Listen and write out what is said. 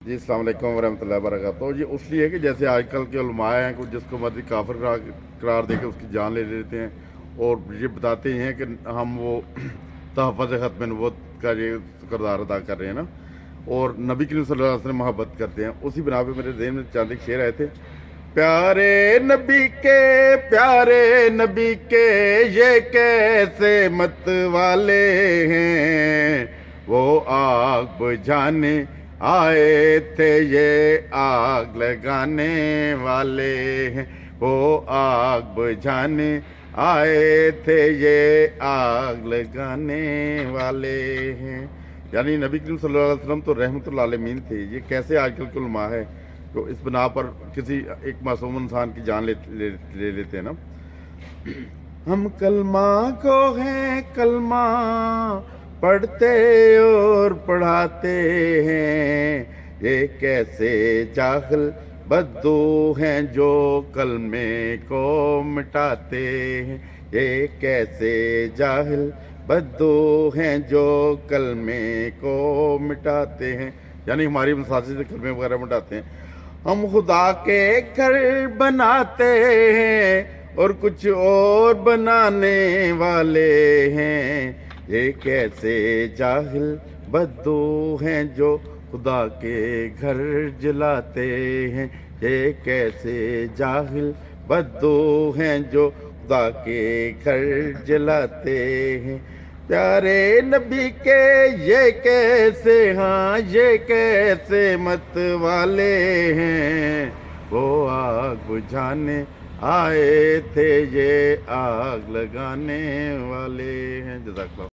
जी अस्सलाम वालेकुम वरहमतुल्लाहि वबरकातुहू। जी इसलिए है कि जैसे आजकल के उलमाए हैं कुछ जिसको मर्जी काफिर करार दे के उसकी जान ले लेते हैं और ये बताते हैं कि हम वो तहफ़्फ़ुज़ ख़त्म नबूवत का ये किरदार अदा कर रहे हैं ना, और नबी करीम सल्लल्लाहु अलैहि वसल्लम मोहब्बत करते हैं। उसी बिना पे मेरे ज़हन में चंद एक शेर आए थे, प्यारे नबी के ये कैसे मत वाले हैं, वो आग बुझाने आए थे ये आग लगाने वाले हैं, वो आग बुझाने आए थे ये आग लगाने वाले हैं। यानी नबी करीम सल्लल्लाहु अलैहि वसल्लम तो रहमतुल आलमीन थे। ये कैसे आजकल के उलमा है तो इस बिना पर किसी एक मासूम इंसान की जान ले लेते हैं ना। हम कलमा को हैं कलमा पढ़ते और पढ़ाते हैं, ये कैसे जाहिल बद्दू हैं जो कलमे को मिटाते हैं, ये कैसे जाहिल बद्दू हैं जो कलमे को मिटाते हैं। यानी हमारी मसाजिद से कलमे वगैरह मिटाते हैं। हम खुदा के घर बनाते हैं और कुछ और बनाने वाले हैं, ये कैसे जाहिल बद्दू हैं जो खुदा के घर जलाते हैं, ये कैसे जाहिल बद्दू हैं जो खुदा के घर जलाते हैं। प्यारे नबी के ये कैसे, हाँ ये कैसे मत वाले हैं, वो आग बुझाने आए थे ये आग लगाने वाले हैं। जज़ाकल्लाह।